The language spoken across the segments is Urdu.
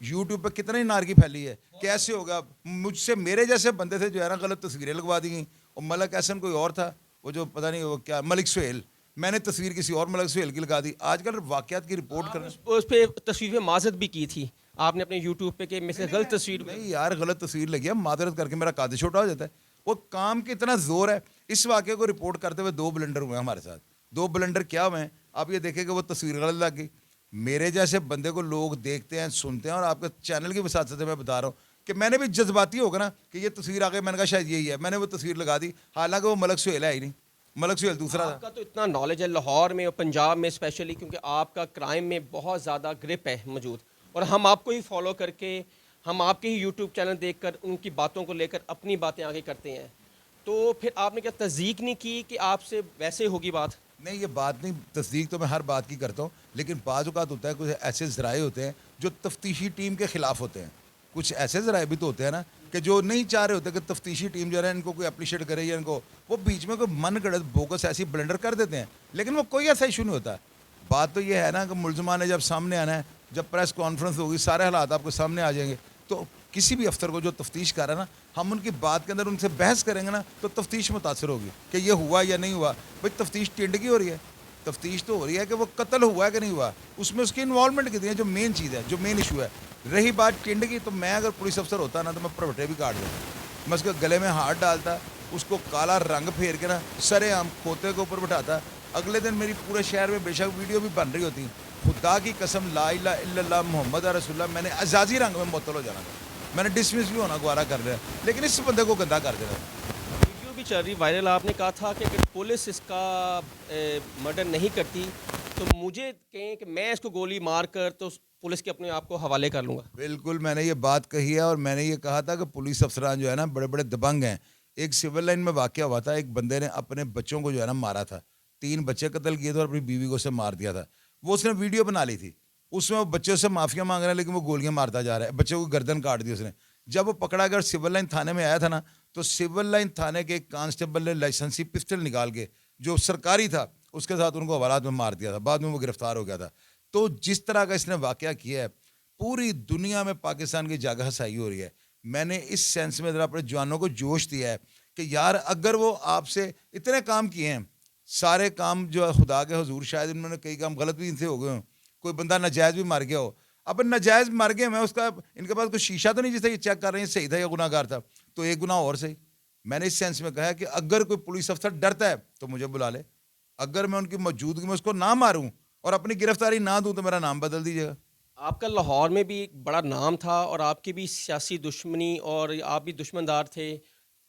یوٹیوب پہ کتنی نارگی پھیلی ہے. کیسے ہوگا؟ مجھ سے میرے جیسے بندے تھے جو ہے نا غلط تصویریں لگوا دی گئیں. اور ملک احسن کوئی اور تھا, وہ جو پتہ نہیں وہ کیا, ملک سہیل, میں نے تصویر کسی اور ملک سہیل کی لگا دی. آج کل واقعات کی رپورٹ کرنا, اس پہ تصویر پہ معذرت بھی کی تھی آپ نے اپنے یوٹیوب پہ کہ مثل غلط تصویر. نہیں یار, غلط تصویر لگی ہے, معذرت کر کے میرا قد چھوٹا ہو جاتا ہے. وہ کام کے اتنا زور ہے. اس واقعے کو رپورٹ کرتے ہوئے 2 بلنڈر ہوئے ہیں ہمارے ساتھ. 2 بلنڈر کیا ہوئے ہیں, آپ یہ دیکھیں کہ وہ تصویر غلط لگ گئی. میرے جیسے بندے کو لوگ دیکھتے ہیں, سنتے ہیں, اور آپ کے چینل کی وسعت سے میں بتا رہا ہوں کہ میں نے بھی جذباتی ہوگا نا کہ یہ تصویر آ گئی, میں نے کہا شاید یہی ہے, میں نے وہ تصویر لگا دی, حالانکہ وہ ملک سہیل ہے ہی نہیں, ملک سہیل دوسرا آپ تھا. کا تو اتنا نالج ہے لاہور میں اور پنجاب میں اسپیشلی, کیونکہ آپ کا کرائم میں بہت زیادہ گرپ ہے موجود, اور ہم آپ کو ہی فالو کر کے, ہم آپ کے ہی یوٹیوب چینل دیکھ کر ان کی باتوں کو لے کر اپنی باتیں آگے کرتے ہیں. تو پھر آپ نے کیا تصدیق نہیں کی کہ آپ سے ویسے ہوگی بات؟ نہیں, یہ بات نہیں, تصدیق تو میں ہر بات کی کرتا ہوں, لیکن بعض اوقات ہوتا ہے کچھ ایسے ذرائع ہوتے ہیں جو تفتیشی ٹیم کے خلاف ہوتے ہیں. کچھ ایسے ذرائع بھی تو ہوتے ہیں نا کہ جو نہیں چاہ رہے ہوتے کہ تفتیشی ٹیم جو ہے ان کو کوئی اپریشیٹ کرے, یا ان کو وہ بیچ میں کوئی من گڑت بوگس ایسی بلنڈر کر دیتے ہیں, لیکن وہ کوئی ایسا ایشو نہیں ہوتا. بات تو یہ ہے نا کہ ملزمان نے جب سامنے آنا ہے, جب پریس کانفرنس ہوگی, سارے حالات آپ کو سامنے آ جائیں گے, تو کسی بھی افسر کو جو تفتیش کر رہا ہے نا, ہم ان کی بات کے اندر ان سے بحث کریں گے نا, تو تفتیش متاثر ہوگی کہ یہ ہوا یا نہیں ہوا. بھائی تفتیش ٹنڈ کی ہو رہی ہے, تفتیش تو ہو رہی ہے کہ وہ قتل ہوا ہے کہ نہیں ہوا, اس میں اس کی انوالومنٹ کتنی ہے, جو مین چیز ہے, جو مین ایشو ہے. رہی بات ٹنڈ کی, تو میں اگر پولیس افسر ہوتا نا تو میں پروٹے بھی کاٹ دیتا, میں اس کے گلے میں ہاتھ ڈالتا, اس کو کالا رنگ پھیر کے نا سرے عام کھوتے کے اوپر بٹھاتا. اگلے دن میری پورے شہر میں بے شک ویڈیو بھی بن رہی ہوتی, خدا کی قسم لا الہ الا اللہ محمد رسول اللہ, میں نے اعزازی رنگ میں معطل ہو جانا تھا, میں نے ڈسمس بھی ہونا گوارا کر لیا, لیکن اس بندے کو گندا کر دینا. ویڈیو بھی چل رہی وائرل, آپ نے کہا تھا کہ اگر پولیس اس کا مرڈر نہیں کرتی تو مجھے کہیں کہ میں اس کو گولی مار کر تو پولیس کے اپنے آپ کو حوالے کر لوں گا. بالکل میں نے یہ بات کہی ہے, اور میں نے یہ کہا تھا کہ پولیس افسران جو ہے نا بڑے بڑے دبنگ ہیں. ایک سول لائن میں واقعہ ہوا تھا, ایک بندے نے اپنے بچوں کو جو ہے نا مارا تھا, 3 بچے قتل کیے تھے اور اپنی بیوی کو اسے مار دیا تھا. وہ اس نے ویڈیو بنا لی تھی, اس میں وہ بچوں سے معافیاں مانگ رہا ہے, لیکن وہ گولیاں مارتا جا رہا ہے, بچوں کو گردن کاٹ دی اس نے. جب وہ پکڑا گیا اور سول لائن تھانے میں آیا تھا نا, تو سول لائن تھانے کے ایک کانسٹیبل نے لائسنسی پسٹل نکال کے جو سرکاری تھا اس کے ساتھ ان کو حوالات میں مار دیا تھا. بعد میں وہ گرفتار ہو گیا تھا. تو جس طرح کا اس نے واقعہ کیا ہے, پوری دنیا میں پاکستان کی جگہ ہسائی ہو رہی ہے. میں نے اس سینس میں ذرا اپنے جوانوں کو جوش دیا ہے کہ یار اگر وہ آپ سے اتنے کام کیے ہیں, سارے کام جو ہے خدا کے حضور, شاید انہوں نے کئی کام غلط بھی ان سے ہو گئے ہوں, کوئی بندہ ناجائز بھی مر گیا ہو. اب ناجائز مر گئے, میں اس کا ان کے پاس کوئی شیشہ تو نہیں جس سے یہ چیک کر رہے ہیں صحیح تھا یا گناہ گار تھا, تو ایک گناہ اور صحیح. میں نے اس سینس میں کہا کہ اگر کوئی پولیس افسر ڈرتا ہے تو مجھے بلا لے, اگر میں ان کی موجودگی میں اس کو نہ ماروں اور اپنی گرفتاری نہ دوں تو میرا نام بدل دیجیے گا. آپ کا لاہور میں بھی ایک بڑا نام تھا اور آپ کی بھی سیاسی دشمنی اور آپ بھی دشمندار تھے.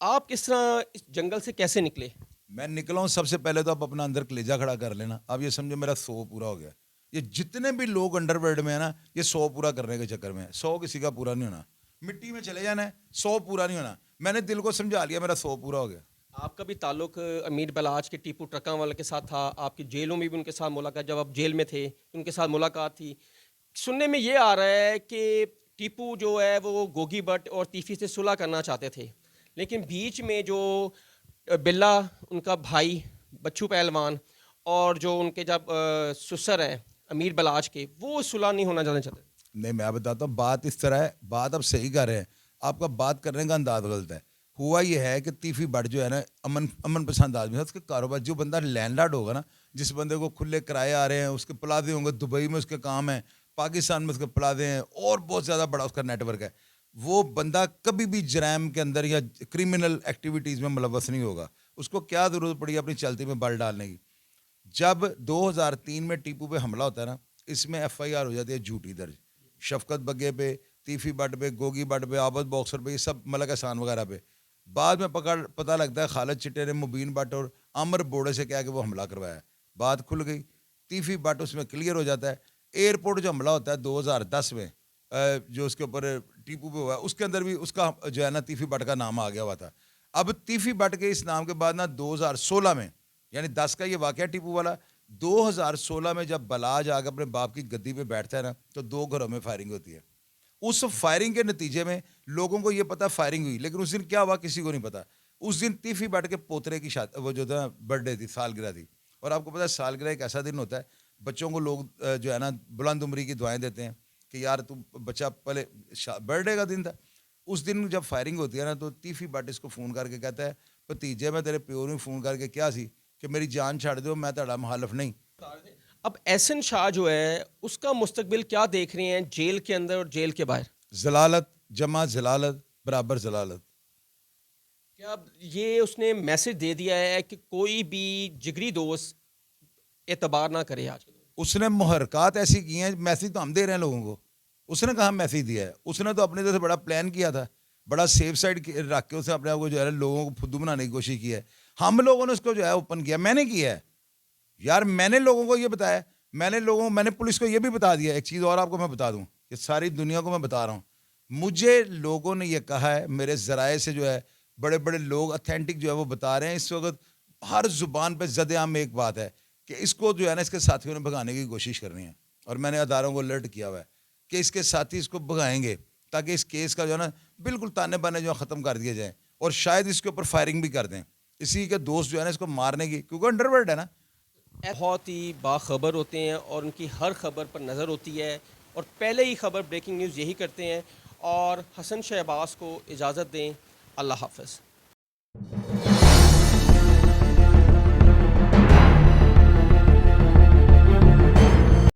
آپ کس طرح اس جنگل سے کیسے نکلے؟ میں نکلا ہوں, سب سے پہلے تو آپ اپنا اندر کلیجہ کھڑا کر لینا. آپ یہ سمجھو میرا 100 پورا ہو گیا. یہ جتنے بھی لوگ انڈر ورلڈ میں ہیں نا, یہ 100 پورا کرنے کے چکر میں ہے. 100 کسی کا پورا نہیں ہونا, مٹی میں چلے جانا ہے, 100 پورا نہیں ہونا. میں نے دل کو سمجھا لیا, میرا 100 پورا ہو گیا. آپ کا بھی تعلق امیر بلاچ کے ٹیپو ٹرکاں والے کے ساتھ تھا, آپ کی جیلوں میں بھی ان کے ساتھ ملاقات, جب آپ جیل میں تھے ان کے ساتھ ملاقات تھی. سننے میں یہ آ رہا ہے کہ ٹیپو جو ہے وہ گوگی بٹ اور تیفی سے صلح کرنا چاہتے تھے, لیکن بیچ میں جو بلا ان کا بھائی بچو پہلوان اور جو ان کے جب سسر ہیں امیر بلاچ کے, وہ صلح نہیں ہونا جانا چاہتے. نہیں, میں بتاتا ہوں, بات اس طرح ہے, بات آپ صحیح کر رہے ہیں, آپ کا بات کرنے کا انداز غلط ہے. ہوا یہ ہے کہ تیفی بٹ جو ہے نا امن پسند آدمی ہے, اس کے کاروبار, جو بندہ لینڈ لارڈ ہوگا نا, جس بندے کو کھلے کرائے آ رہے ہیں, اس کے پلازے ہوں گے, دبئی میں اس کے کام ہیں, پاکستان میں اس کے پلازے ہیں, اور بہت زیادہ بڑا اس کا نیٹ ورک ہے, وہ بندہ کبھی بھی جرائم کے اندر یا کرمنل ایکٹیویٹیز میں ملوث نہیں ہوگا. اس کو کیا ضرورت پڑی اپنی چلتی میں بل ڈالنے کی. جب 2003 میں ٹیپو پہ حملہ ہوتا ہے نا, اس میں FIR ہو جاتی ہے جھوٹی درج, شفقت بگے پہ, تیفی بٹ پہ, گوگی بٹ پہ, آبد باکسر پہ, یہ سب ملک احسان وغیرہ پہ. بعد میں پتہ لگتا ہے خالد چٹے نے مبین بٹ اور عمر بوڑے سے کہا کہ وہ حملہ کروایا ہے. بات کھل گئی, تیفی بٹ اس میں کلیئر ہو جاتا ہے. ایئرپورٹ جو حملہ ہوتا ہے 2010 میں, جو اس کے اوپر ٹیپو پہ ہوا ہے, اس کے اندر بھی اس کا جو ہے نا تیفی بٹ کا نام آ گیا ہوا تھا. اب تیفی بٹ کے اس نام کے بعد نا 2016 میں, یعنی 10 کا یہ واقعہ ٹیپو والا, 2016 میں جب بلاج آ کے اپنے باپ کی گدی پہ بیٹھتا ہے نا, تو 2 گھروں میں فائرنگ ہوتی ہے. اس فائرنگ کے نتیجے میں لوگوں کو یہ پتا فائرنگ ہوئی, لیکن اس دن کیا ہوا کسی کو نہیں پتا. اس دن تیفی بٹ کے پوترے کی شادی, وہ جو تھا برتھ ڈے تھی, سالگرہ تھی. اور آپ کو پتا ہے سالگرہ ایک ایسا دن ہوتا ہے, بچوں کو لوگ جو ہے نا بلند عمری کی دعائیں دیتے ہیں, کہ یار تو بچہ پہلے برتھ ڈے کا دن تھا, اس دن جب فائرنگ ہوتی ہے نا تو تیفی بٹ اس کو فون کر کے کہتا ہے بھتیجے میں تیرے پیو نے فون کر کے کیا سی کہ میری جان چھڑ دو, میں تہاڈا مخالف نہیں. اب احسن شاہ جو ہے اس کا مستقبل کیا دیکھ رہے ہیں جیل کے اندر اور جیل کے باہر؟ ضلالت جمع ضلالت برابر ضلالت. کیا یہ اس نے میسج دے دیا ہے کہ کوئی بھی جگری دوست اعتبار نہ کرے آج کے دور میں؟ اس نے محرکات ایسی کی ہیں, میسیج تو ہم دے رہے ہیں لوگوں کو, اس نے کہاں میسیج دیا ہے. اس نے تو اپنے طرف سے بڑا پلان کیا تھا, بڑا سیف سائڈ رکھ کے اس نے اپنے آپ کو جو ہے لوگوں کو پھدو بنانے کی کوشش کی ہے. ہم لوگوں نے اس کو جو ہے اوپن کیا, میں نے کیا ہے یار, میں نے لوگوں کو یہ بتایا, میں نے پولیس کو یہ بھی بتا دیا. ایک چیز اور آپ کو میں بتا دوں کہ ساری دنیا کو میں بتا رہا ہوں, مجھے لوگوں نے یہ کہا ہے, میرے ذرائع سے جو ہے بڑے بڑے لوگ اتھینٹک جو ہے وہ بتا رہے ہیں, اس وقت ہر زبان پہ زد عام ایک بات ہے کہ اس کو جو ہے نا اس کے ساتھیوں نے بھگانے کی کوشش کرنی ہے. اور میں نے اداروں کو الرٹ کیا ہوا ہے کہ اس کے ساتھی اس کو بھگائیں گے تاکہ اس کیس کا جو ہے نا بالکل تانے بانے جو ختم کر دیے جائیں, اور شاید اس کے اوپر فائرنگ بھی کر دیں. اسی کے دوست جو ہے نا اس کو مارنے کی, کیونکہ انڈر ورلڈ ہے نا. بہت ہی باخبر ہوتے ہیں اور ان کی ہر خبر پر نظر ہوتی ہے اور پہلے ہی خبر بریکنگ نیوز یہی کرتے ہیں. اور حسن شہباز کو اجازت دیں, اللہ حافظ.